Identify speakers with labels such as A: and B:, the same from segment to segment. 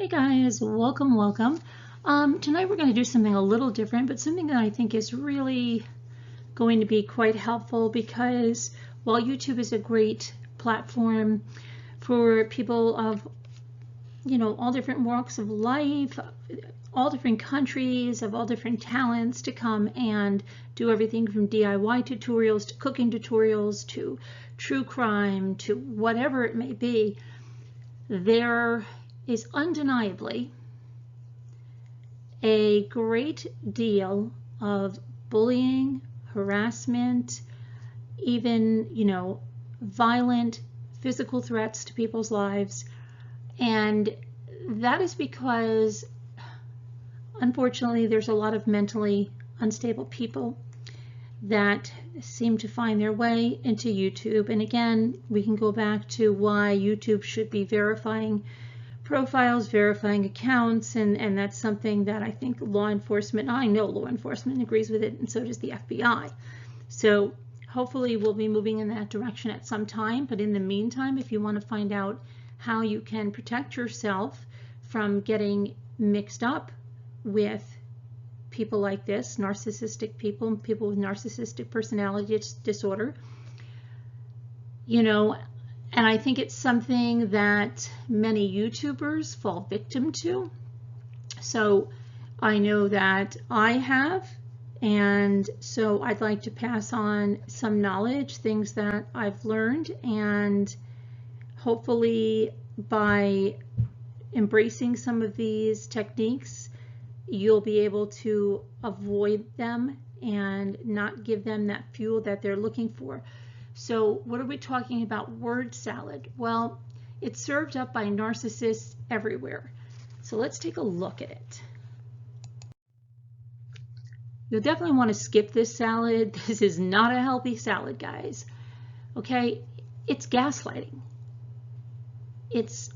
A: Hey guys, welcome. Tonight we're going to do something a little different, but something that I think is really going to be quite helpful because while YouTube is a great platform for people of, all different walks of life, all different countries, of all different talents to come and do everything from DIY tutorials to cooking tutorials to true crime to whatever it may be, there is undeniably a great deal of bullying, harassment, even, violent physical threats to people's lives. And that is because, unfortunately, there's a lot of mentally unstable people that seem to find their way into YouTube. And again, we can go back to why YouTube should be verifying profiles, verifying accounts, and that's something that I think I know law enforcement agrees with it, and so does the FBI. So hopefully we'll be moving in that direction at some time, but in the meantime, if you want to find out how you can protect yourself from getting mixed up with people like this, narcissistic people with narcissistic personality disorder, and I think it's something that many YouTubers fall victim to. So I know that I have, and so I'd like to pass on some knowledge, things that I've learned, and hopefully by embracing some of these techniques, you'll be able to avoid them and not give them that fuel that they're looking for. So what are we talking about? Word salad. Well, it's served up by narcissists everywhere. So let's take a look at it. You'll definitely want to skip this salad. This is not a healthy salad, guys. Okay, it's gaslighting. It's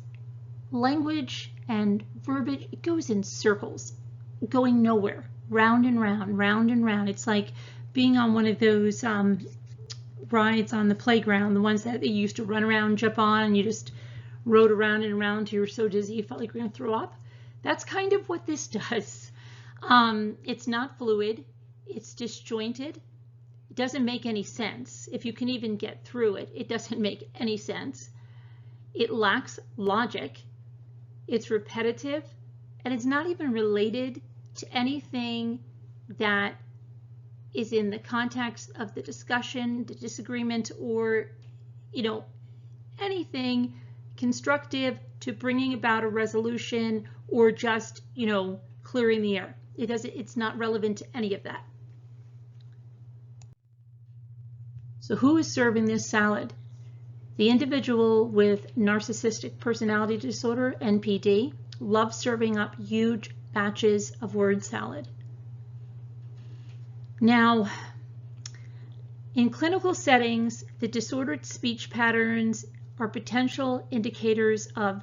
A: language and verbiage. It goes in circles, going nowhere, round and round, round and round. It's like being on one of those rides on the playground, the ones that they used to run around, jump on, and you just rode around and around until you were so dizzy you felt like you were going to throw up. That's kind of what this does. It's not fluid. It's disjointed. It doesn't make any sense. If you can even get through it, it doesn't make any sense. It lacks logic. It's repetitive, and it's not even related to anything that is in the context of the discussion, the disagreement, or, anything constructive to bringing about a resolution or just, clearing the air. It's not relevant to any of that. So who is serving this salad? The individual with narcissistic personality disorder, NPD, loves serving up huge batches of word salad. Now, in clinical settings, the disordered speech patterns are potential indicators of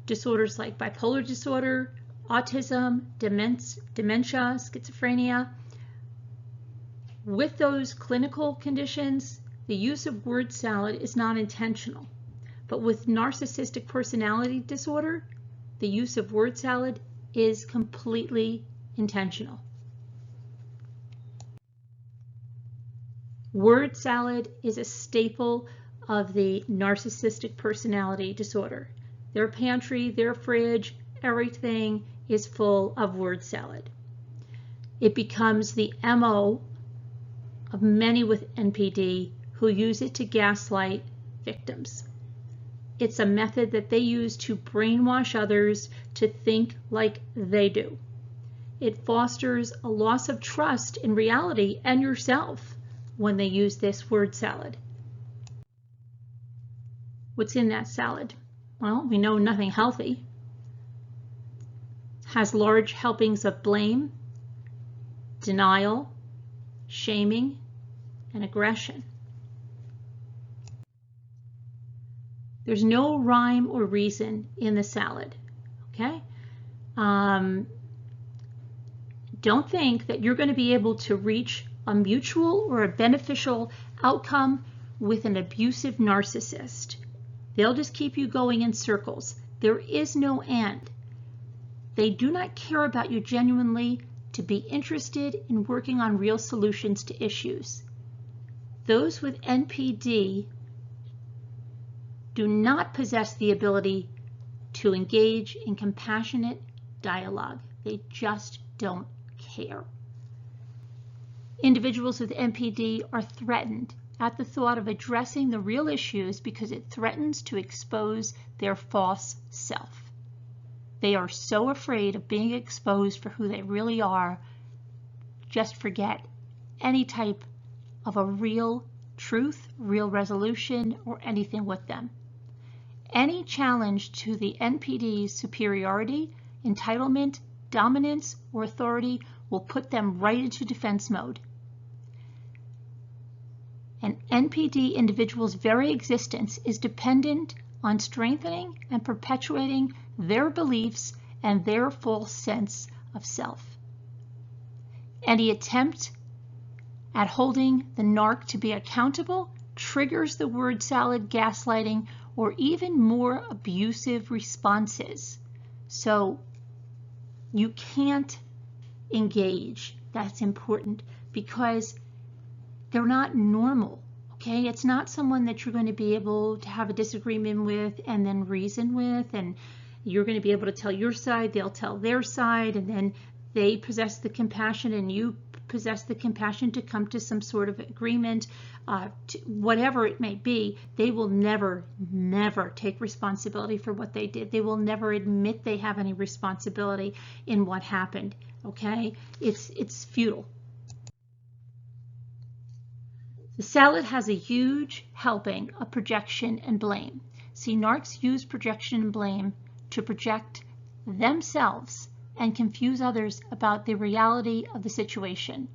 A: disorders like bipolar disorder, autism, dementia, schizophrenia. With those clinical conditions, the use of word salad is not intentional. But with narcissistic personality disorder, the use of word salad is completely intentional. Word salad is a staple of the narcissistic personality disorder. Their pantry, their fridge, everything is full of word salad. It becomes the MO of many with NPD who use it to gaslight victims. It's a method that they use to brainwash others to think like they do. It fosters a loss of trust in reality and yourself when they use this word salad. What's in that salad? Well, we know nothing healthy. Has large helpings of blame, denial, shaming, and aggression. There's no rhyme or reason in the salad, okay? Don't think that you're going to be able to reach a mutual or a beneficial outcome with an abusive narcissist. They'll just keep you going in circles. There is no end. They do not care about you genuinely to be interested in working on real solutions to issues. Those with NPD do not possess the ability to engage in compassionate dialogue. They just don't care. Individuals with NPD are threatened at the thought of addressing the real issues because it threatens to expose their false self. They are so afraid of being exposed for who they really are, just forget any type of a real truth, real resolution, or anything with them. Any challenge to the NPD's superiority, entitlement, dominance, or authority will put them right into defense mode. An NPD individual's very existence is dependent on strengthening and perpetuating their beliefs and their false sense of self. Any attempt at holding the narc to be accountable triggers the word salad, gaslighting, or even more abusive responses. So you can't engage. That's important because they're not normal. Okay, it's not someone that you're going to be able to have a disagreement with and then reason with, and you're going to be able to tell your side, they'll tell their side, and then they possess the compassion and you possess the compassion to come to some sort of agreement, whatever it may be. They will never take responsibility for what they did. They will never admit they have any responsibility in what happened. Okay, it's futile. The salad has a huge helping of projection and blame. See, narcs use projection and blame to project themselves and confuse others about the reality of the situation.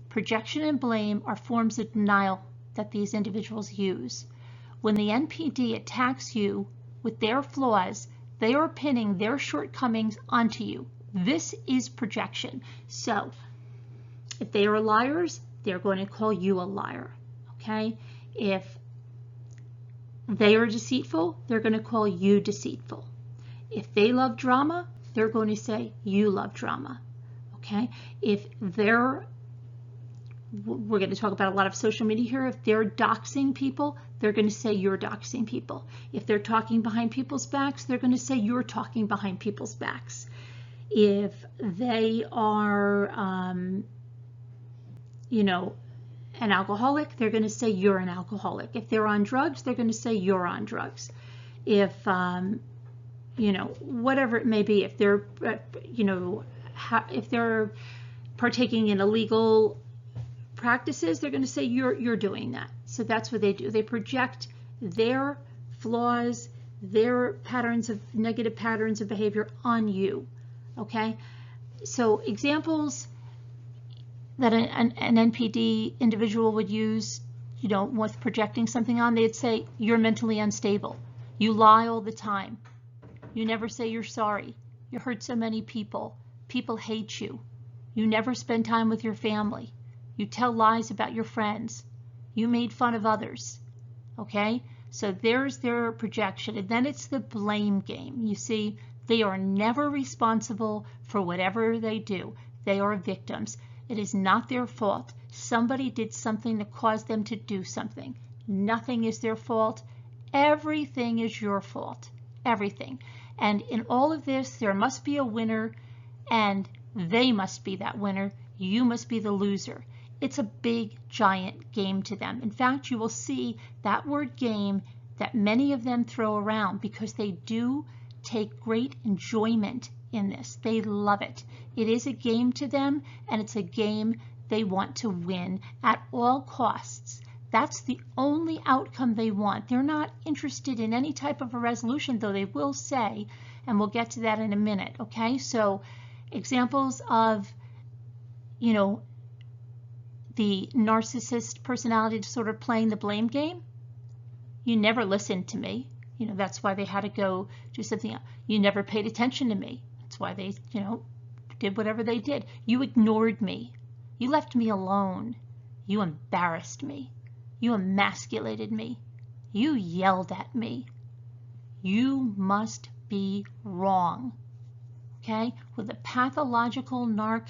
A: Projection and blame are forms of denial that these individuals use. When the NPD attacks you with their flaws, they are pinning their shortcomings onto you. This is projection. So, if they are liars, they're going to call you a liar. Okay? If they are deceitful, they're going to call you deceitful. If they love drama, they're going to say you love drama. Okay? If we're going to talk about a lot of social media here. If they're doxing people, they're going to say you're doxing people. If they're talking behind people's backs, they're going to say you're talking behind people's backs. If they are, an alcoholic, they're going to say you're an alcoholic. If they're on drugs, they're going to say you're on drugs. If, whatever it may be, if they're, if they're partaking in illegal practices, they're going to say you're doing that. So that's what they do. They project their flaws, their negative patterns of behavior on you. Okay? So examples that an NPD individual would use, with projecting something on, they'd say, you're mentally unstable. You lie all the time. You never say you're sorry. You hurt so many people. People hate you. You never spend time with your family. You tell lies about your friends. You made fun of others. Okay? So there's their projection. And then it's the blame game. You see, they are never responsible for whatever they do. They are victims. It is not their fault. Somebody did something that caused them to do something. Nothing is their fault. Everything is your fault. Everything. And in all of this, there must be a winner, and they must be that winner. You must be the loser. It's a big, giant game to them. In fact, you will see that word game that many of them throw around because they do take great enjoyment in this. They love it. It is a game to them, and it's a game they want to win at all costs. That's the only outcome they want. They're not interested in any type of a resolution, though they will say, and we'll get to that in a minute, okay? So examples of, the narcissist personality disorder playing the blame game. You never listened to me. That's why they had to go do something else. You never paid attention to me. That's why they, did whatever they did. You ignored me. You left me alone. You embarrassed me. You emasculated me. You yelled at me. You must be wrong. okay? With a pathological narc,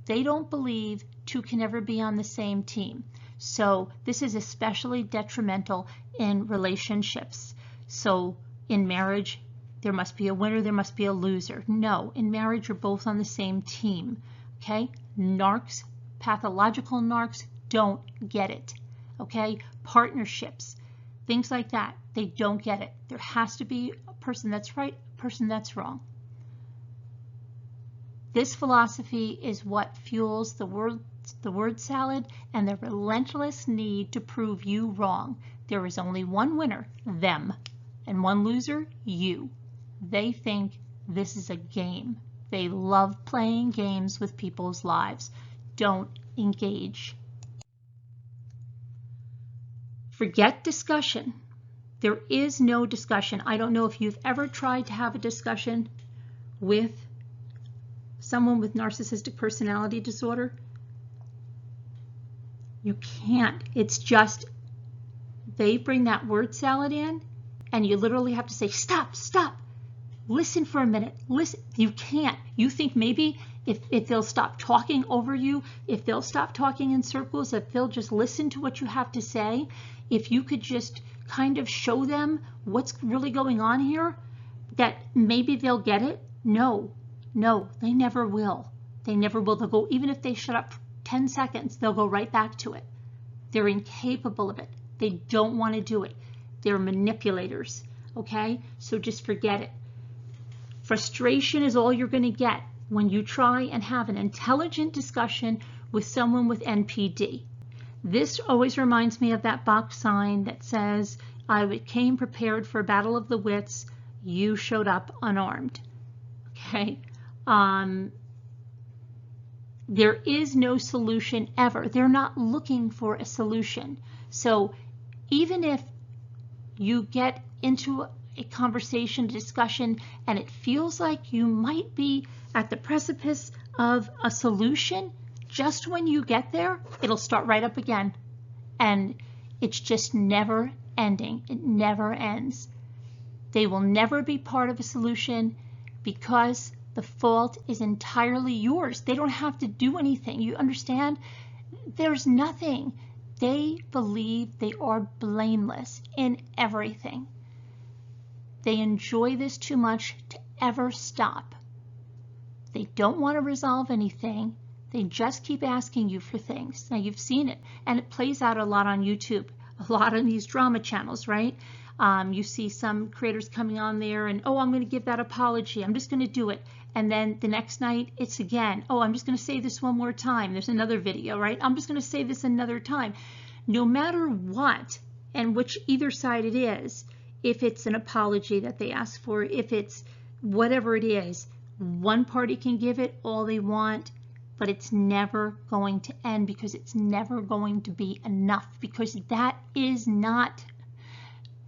A: they don't believe two can ever be on the same team. So this is especially detrimental in relationships. So in marriage, there must be a winner, there must be a loser. No, in marriage, you're both on the same team, okay? Narcs, pathological narcs, don't get it, okay? Partnerships, things like that, they don't get it. There has to be a person that's right, a person that's wrong. This philosophy is what fuels the word salad and the relentless need to prove you wrong. There is only one winner, them, and one loser, you. They think this is a game. They love playing games with people's lives. Don't engage. Forget discussion. There is no discussion. I don't know if you've ever tried to have a discussion with someone with narcissistic personality disorder. You can't. It's just, they bring that word salad in and you literally have to say, stop, stop, listen for a minute, listen. You can't. You think maybe if they'll stop talking over you, if they'll stop talking in circles, if they'll just listen to what you have to say, if you could just kind of show them what's really going on here, that maybe they'll get it. No, no, they never will. They never will. They'll go, even if they shut up 10 seconds, they'll go right back to it. They're incapable of it. They don't want to do it. They're manipulators, okay? So just forget it. Frustration is all you're going to get when you try and have an intelligent discussion with someone with NPD. This always reminds me of that box sign that says, I came prepared for a battle of the wits. You showed up unarmed, okay? There is no solution ever. They're not looking for a solution. So even if you get into a conversation, a discussion, and it feels like you might be at the precipice of a solution, just when you get there, it'll start right up again. And it's just never ending. It never ends. They will never be part of a solution because the fault is entirely yours. They don't have to do anything. You understand? There's nothing. They believe they are blameless in everything. They enjoy this too much to ever stop. They don't want to resolve anything. They just keep asking you for things. Now, you've seen it, and it plays out a lot on YouTube, a lot on these drama channels, right? You see some creators coming on there and, oh, I'm going to give that apology. I'm just going to do it. And then the next night, it's again, oh, I'm just going to say this one more time. There's another video, right? I'm just going to say this another time. No matter what, and which either side it is, if it's an apology that they ask for, if it's whatever it is, one party can give it all they want, but it's never going to end because it's never going to be enough, because that is not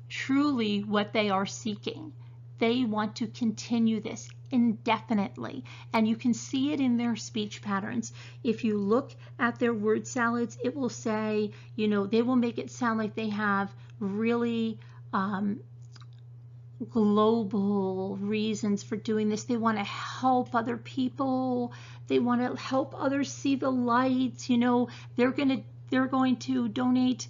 A: truly what they are seeking. They want to continue this indefinitely, and you can see it in their speech patterns. If you look at their word salads, it will say, you know, they will make it sound like they have really global reasons for doing this. They want to help other people. They want to help others see the light. You know, they're going to donate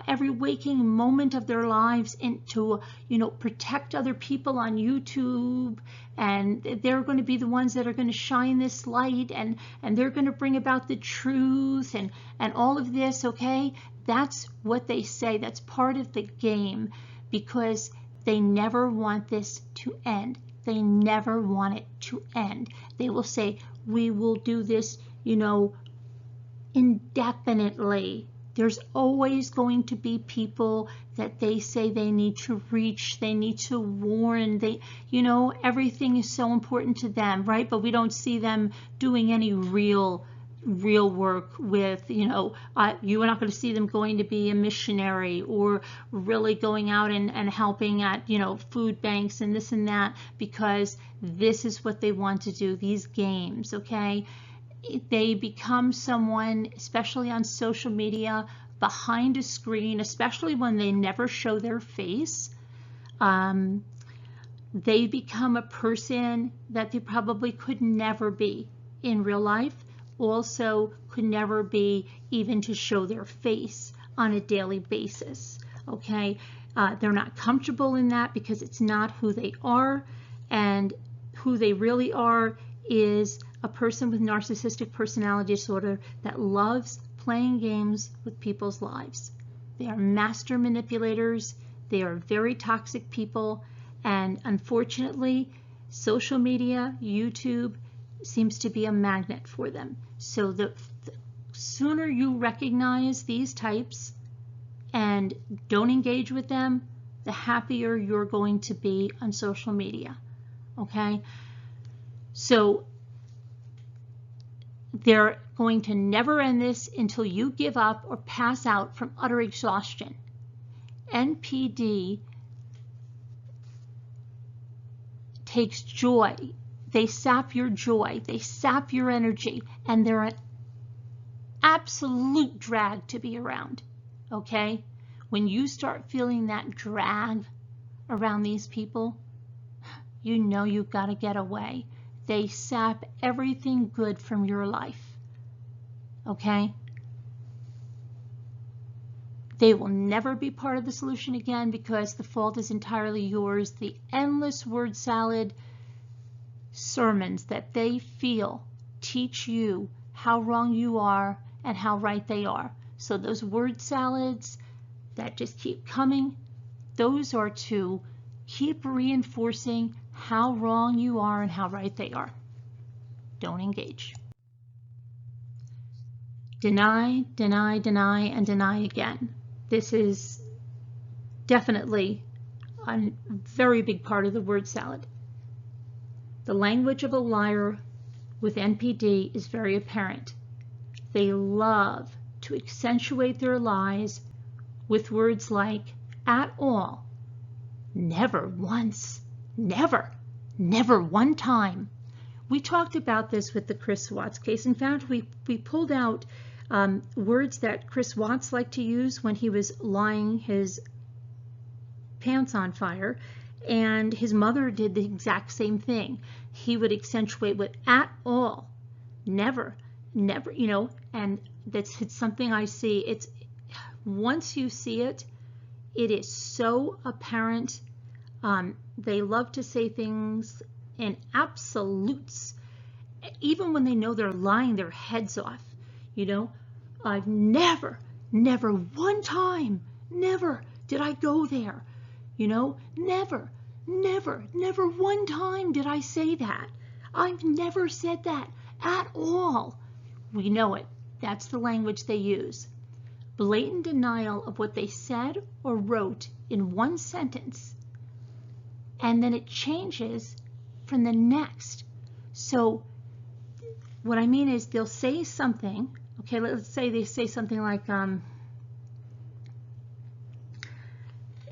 A: every waking moment of their lives into, you know, protect other people on YouTube, and they're going to be the ones that are going to shine this light, and they're going to bring about the truth and all of this, okay? That's what they say. That's part of the game, because they never want this to end. They never want it to end. They will say, we will do this, you know, indefinitely. There's always going to be people that they say they need to reach, they need to warn, they, you know, everything is so important to them, right? But we don't see them doing any real work with, you know, you are not going to see them going to be a missionary or really going out and helping at, you know, food banks and this and that, because this is what they want to do, these games, okay? They become someone, especially on social media, behind a screen, especially when they never show their face. they become a person that they probably could never be in real life, also could never be even to show their face on a daily basis, okay? They're not comfortable in that because it's not who they are, and who they really are is a person with narcissistic personality disorder that loves playing games with people's lives. They are master manipulators. They are very toxic people, and unfortunately, social media, YouTube, seems to be a magnet for them. So the sooner you recognize these types and don't engage with them, the happier you're going to be on social media, okay? So they're going to never end this until you give up or pass out from utter exhaustion. NPD takes joy. They sap your joy. They sap your energy, and they're an absolute drag to be around, okay? When you start feeling that drag around these people, you know you've got to get away. They sap everything good from your life, okay? They will never be part of the solution again because the fault is entirely yours. The endless word salad sermons that they feel teach you how wrong you are and how right they are. So those word salads that just keep coming, those are to keep reinforcing how wrong you are and how right they are. Don't engage. Deny, deny, deny, and deny again. This is definitely a very big part of the word salad. The language of a liar with NPD is very apparent. They love to accentuate their lies with words like at all, never once, never, never one time. We talked about this with the Chris Watts case. In fact, we pulled out words that Chris Watts liked to use when he was lighting his pants on fire, and his mother did the exact same thing. He would accentuate with at all, never, never, you know, and it's something I see. It's once you see it, it is so apparent. They love to say things in absolutes, even when they know they're lying their heads off, you know. I've never one time, never did I go there, you know, never one time did I say that. I've never said that at all. We know it. That's the language they use. Blatant denial of what they said or wrote in one sentence, and then it changes from the next. So what I mean is they'll say something. Okay, let's say they say something like,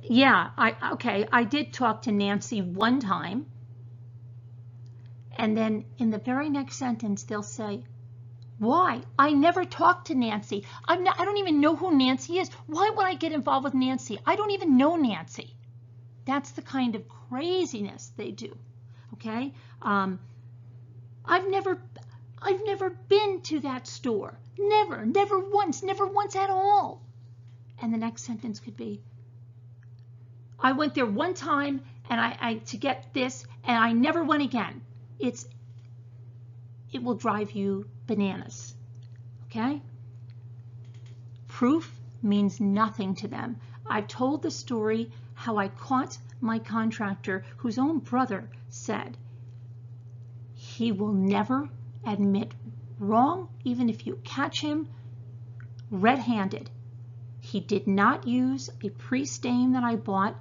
A: yeah, I did talk to Nancy one time. And then in the very next sentence, they'll say, why? I never talked to Nancy. I don't even know who Nancy is. Why would I get involved with Nancy? I don't even know Nancy. That's the kind of craziness they do. Okay? I've never been to that store. Never once at all. And the next sentence could be, I went there one time and I to get this, and I never went again. It will drive you bananas. Okay? Proof means nothing to them. I've told the story how I caught my contractor whose own brother said he will never admit wrong, even if you catch him red-handed. He did not use a pre-stain that I bought.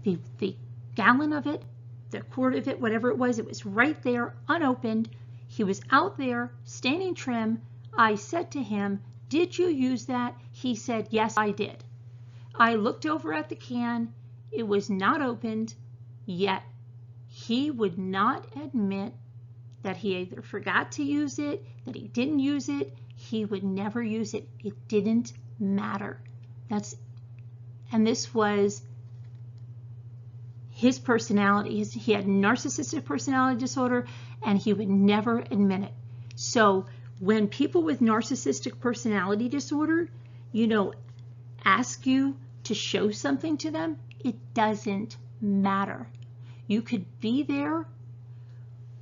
A: The gallon of it, the quart of it, whatever it was right there, unopened. He was out there, standing trim. I said to him, did you use that? He said, yes, I did. I looked over at the can. It was not opened, yet he would not admit that he either forgot to use it, that he didn't use it. He would never use it. It didn't matter. And this was his personality. He had narcissistic personality disorder, and he would never admit it. So when people with narcissistic personality disorder, ask you to show something to them, it doesn't matter. You could be there,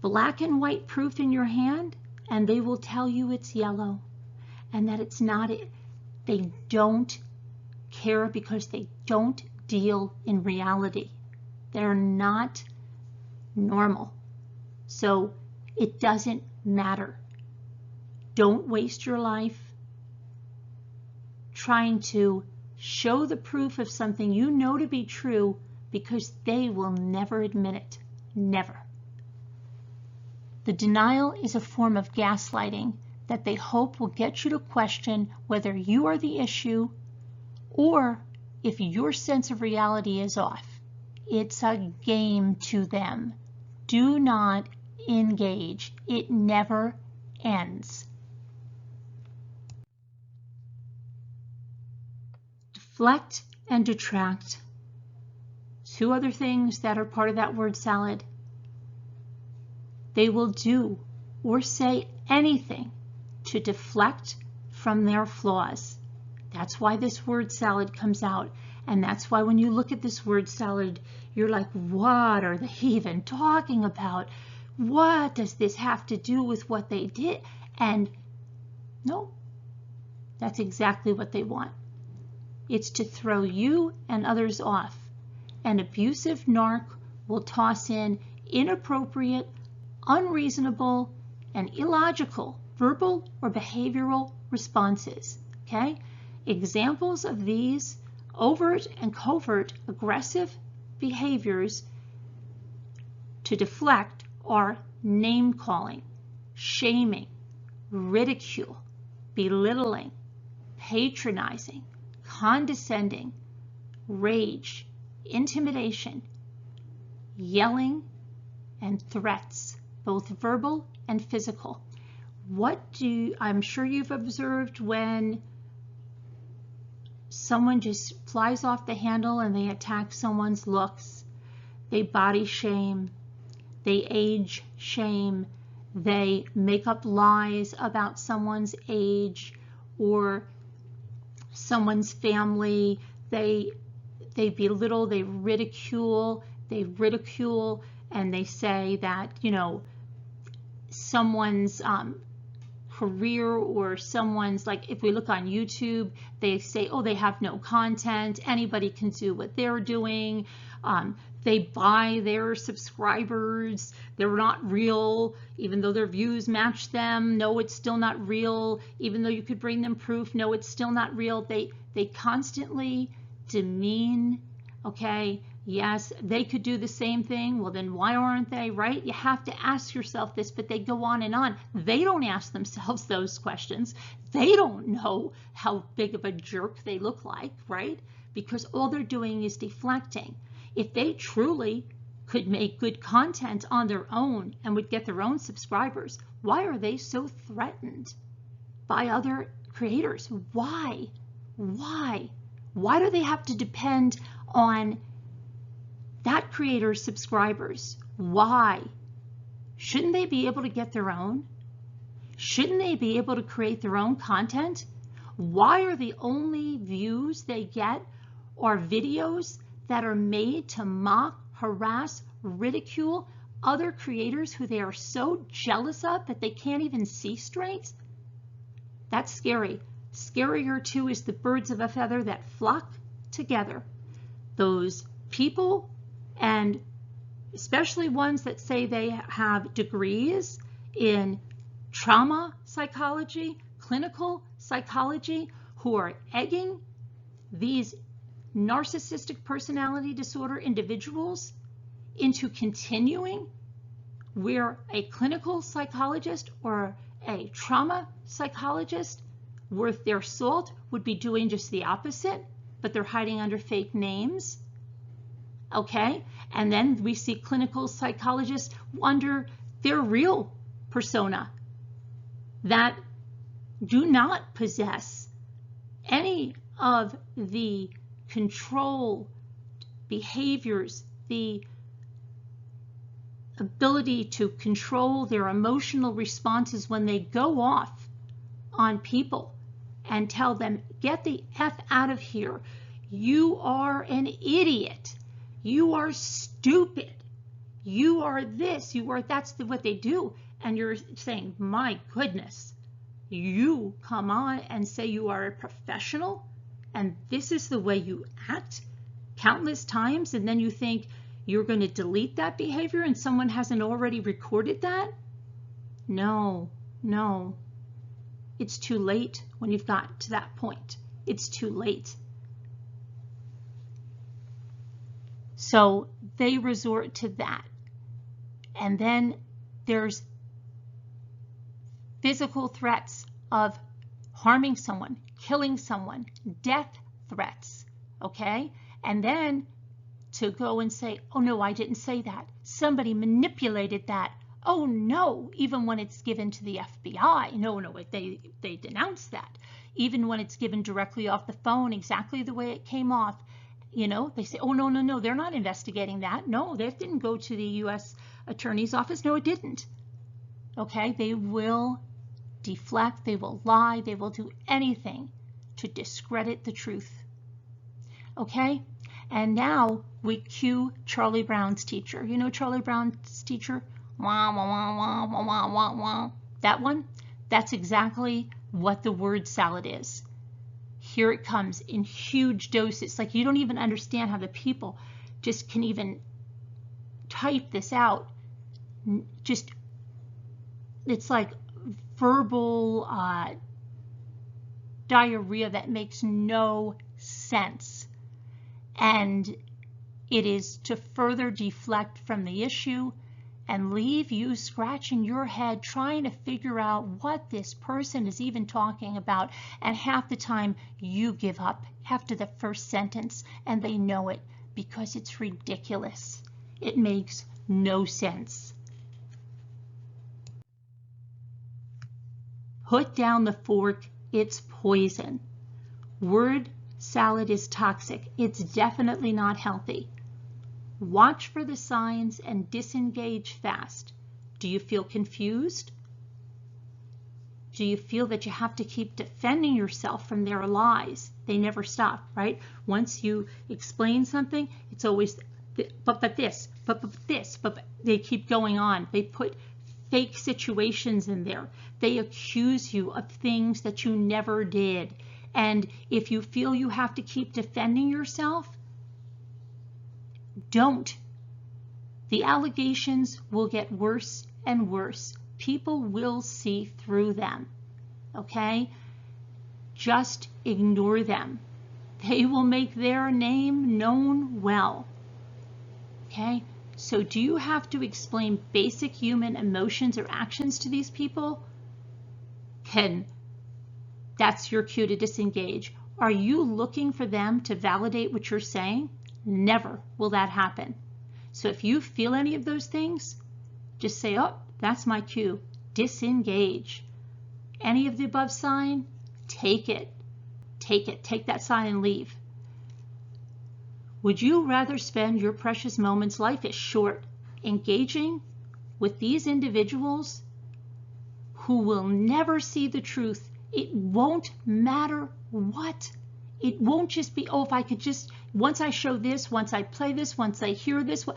A: black and white proof in your hand, and they will tell you it's yellow and that it's not it. They don't care because they don't deal in reality. They're not normal. So it doesn't matter. Don't waste your life trying to show the proof of something you know to be true, because they will never admit it. Never. The denial is a form of gaslighting that they hope will get you to question whether you are the issue or if your sense of reality is off. It's a game to them. Do not engage. It never ends. Deflect and detract. Two other things that are part of that word salad. They will do or say anything to deflect from their flaws. That's why this word salad comes out. And that's why when you look at this word salad, you're like, what are they even talking about? What does this have to do with what they did? And no, that's exactly what they want. It's to throw you and others off. An abusive narc will toss in inappropriate, unreasonable, and illogical verbal or behavioral responses. Okay? Examples of these overt and covert aggressive behaviors to deflect are name calling, shaming, ridicule, belittling, patronizing, condescending, rage, intimidation, yelling, and threats, both verbal and physical. I'm sure you've observed when someone just flies off the handle and they attack someone's looks, they body shame, they age shame, they make up lies about someone's age or someone's family, they belittle, they ridicule, and they say that, someone's career or someone's, like if we look on YouTube, they say, oh, they have no content, anybody can do what they're doing. They buy their subscribers, they're not real, even though their views match them. No, it's still not real. Even though you could bring them proof, no, it's still not real. They constantly demean, okay? Yes, they could do the same thing. Well, then why aren't they, right? You have to ask yourself this, but they go on and on. They don't ask themselves those questions. They don't know how big of a jerk they look like, right? Because all they're doing is deflecting. If they truly could make good content on their own and would get their own subscribers, why are they so threatened by other creators? Why? Why? Why do they have to depend on that creator's subscribers? Why? Shouldn't they be able to get their own? Shouldn't they be able to create their own content? Why are the only views they get are videos that are made to mock, harass, ridicule other creators who they are so jealous of that they can't even see straight? That's scary. Scarier too is the birds of a feather that flock together. Those people, and especially ones that say they have degrees in trauma psychology, clinical psychology, who are egging these narcissistic personality disorder individuals into continuing where a clinical psychologist or a trauma psychologist worth their salt would be doing just the opposite, but they're hiding under fake names. Okay, and then we see clinical psychologists under their real persona that do not possess any of the control behaviors the ability to control their emotional responses when they go off on people and tell them, get the F out of here. You are an idiot. You are stupid. You are this, you are, that's what they do. And you're saying, my goodness, you come on and say you are a professional and this is the way you act countless times, and then you think you're going to delete that behavior and someone hasn't already recorded that? No, no. It's too late when you've got to that point. It's too late. So they resort to that. And then there's physical threats of harming someone, killing someone, death threats, okay? And then to go and say, oh no, I didn't say that. Somebody manipulated that. Oh no, even when it's given to the FBI. No, they denounce that. Even when it's given directly off the phone, exactly the way it came off, you know, they say, oh no, they're not investigating that. No, that didn't go to the U.S. Attorney's Office. No, it didn't. Okay, they will deflect, they will lie, they will do anything to discredit the truth. Okay, and now we cue Charlie Brown's teacher. You know Charlie Brown's teacher? Wah, wah, wah, wah, wah, wah, wah, wah. That one? That's exactly what the word salad is. Here it comes in huge doses. Like, you don't even understand how the people just can even type this out. Just, it's like verbal diarrhea that makes no sense. And it is to further deflect from the issue and leave you scratching your head trying to figure out what this person is even talking about. And half the time you give up after the first sentence, and they know it because it's ridiculous. It makes no sense. Put down the fork, it's poison. Word salad is toxic. It's definitely not healthy. Watch for the signs and disengage fast. Do you feel confused? Do you feel that you have to keep defending yourself from their lies? They never stop, right? Once you explain something, it's always, but this, but they keep going on. They put fake situations in there. They accuse you of things that you never did. And if you feel you have to keep defending yourself, don't. The allegations will get worse and worse. People will see through them, okay? Just ignore them. They will make their name known well, okay? So do you have to explain basic human emotions or actions to these people? That's your cue to disengage. Are you looking for them to validate what you're saying? Never will that happen. So if you feel any of those things, just say, oh, that's my cue. Disengage. Any of the above sign, take it. Take it. Take that sign and leave. Would you rather spend your precious moments, life is short, engaging with these individuals who will never see the truth? It won't matter what. It won't just be, oh, if I could just, once I show this, once I play this, once I hear this,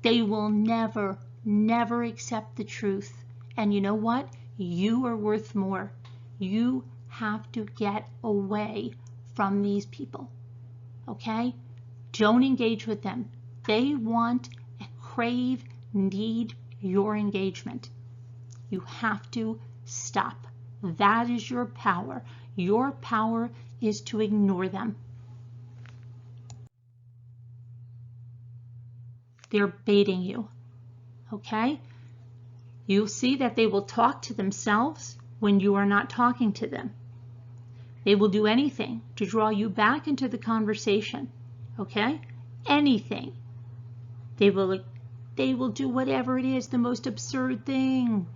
A: they will never, never accept the truth. And you know what? You are worth more. You have to get away from these people, okay? Don't engage with them. They want, crave, need your engagement. You have to stop. That is your power. Your power is to ignore them. They're baiting you, okay? You'll see that they will talk to themselves when you are not talking to them. They will do anything to draw you back into the conversation, okay? Anything. They will do whatever it is, the most absurd thing.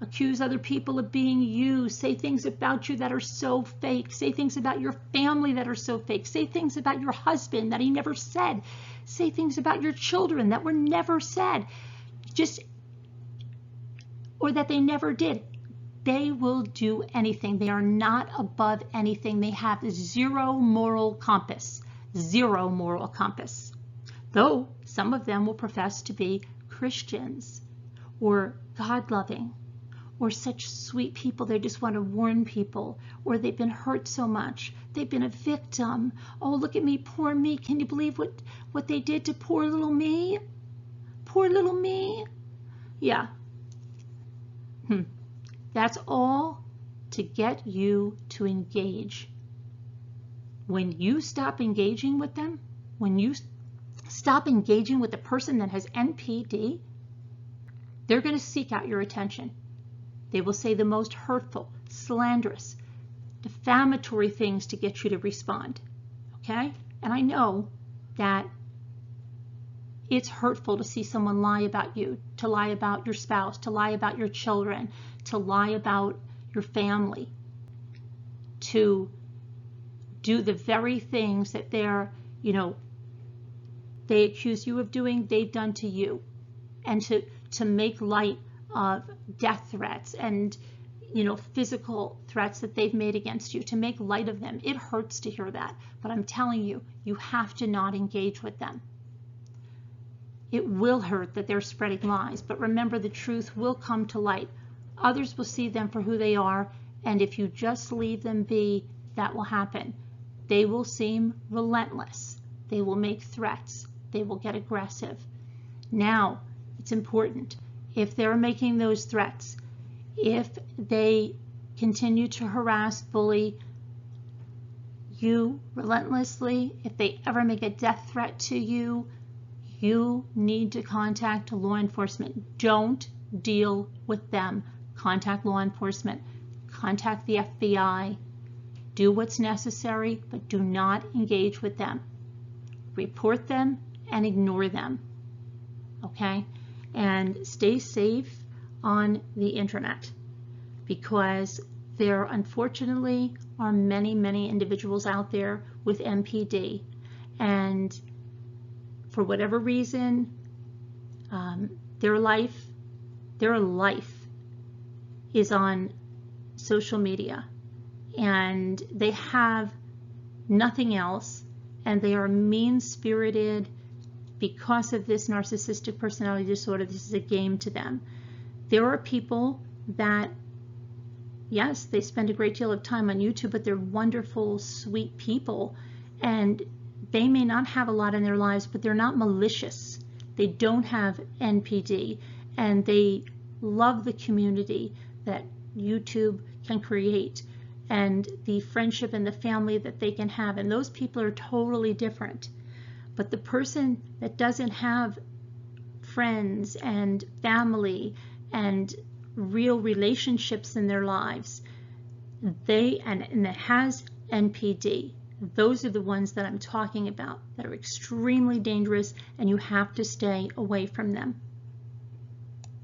A: accuse other people of being you, say things about you that are so fake, say things about your family that are so fake, say things about your husband that he never said, say things about your children that were never said, or that they never did. They will do anything. They are not above anything. They have zero moral compass, zero moral compass. Though some of them will profess to be Christians or God-loving or such sweet people. They just want to warn people, or they've been hurt so much. They've been a victim. Oh, look at me, poor me. Can you believe what they did to poor little me? Poor little me. Yeah. That's all to get you to engage. When you stop engaging with them, when you stop engaging with the person that has NPD, they're going to seek out your attention. They will say the most hurtful, slanderous, defamatory things to get you to respond. Okay? And I know that it's hurtful to see someone lie about you, to lie about your spouse, to lie about your children, to lie about your family, to do the very things that they accuse you of doing, they've done to you, and to make light of death threats and physical threats that they've made against you, to make light of them. It hurts to hear that, but I'm telling you, you have to not engage with them. It will hurt that they're spreading lies, but remember, the truth will come to light. Others will see them for who they are, and if you just leave them be, that will happen. They will seem relentless. They will make threats. They will get aggressive. Now, it's important, if they're making those threats, if they continue to harass, bully you relentlessly, if they ever make a death threat to you, you need to contact law enforcement. Don't deal with them. Contact law enforcement. Contact the FBI. Do what's necessary, but do not engage with them. Report them and ignore them. Okay? And stay safe on the internet, because there unfortunately are many, many individuals out there with NPD, and for whatever reason, their life is on social media, and they have nothing else, and they are mean-spirited because of this narcissistic personality disorder. This is a game to them. There are people that, yes, they spend a great deal of time on YouTube, but they're wonderful, sweet people, and they may not have a lot in their lives, but they're not malicious. They don't have NPD, and they love the community that YouTube can create and the friendship and the family that they can have, and those people are totally different. But the person that doesn't have friends and family and real relationships in their lives, and that has NPD, those are the ones that I'm talking about that are extremely dangerous, and you have to stay away from them.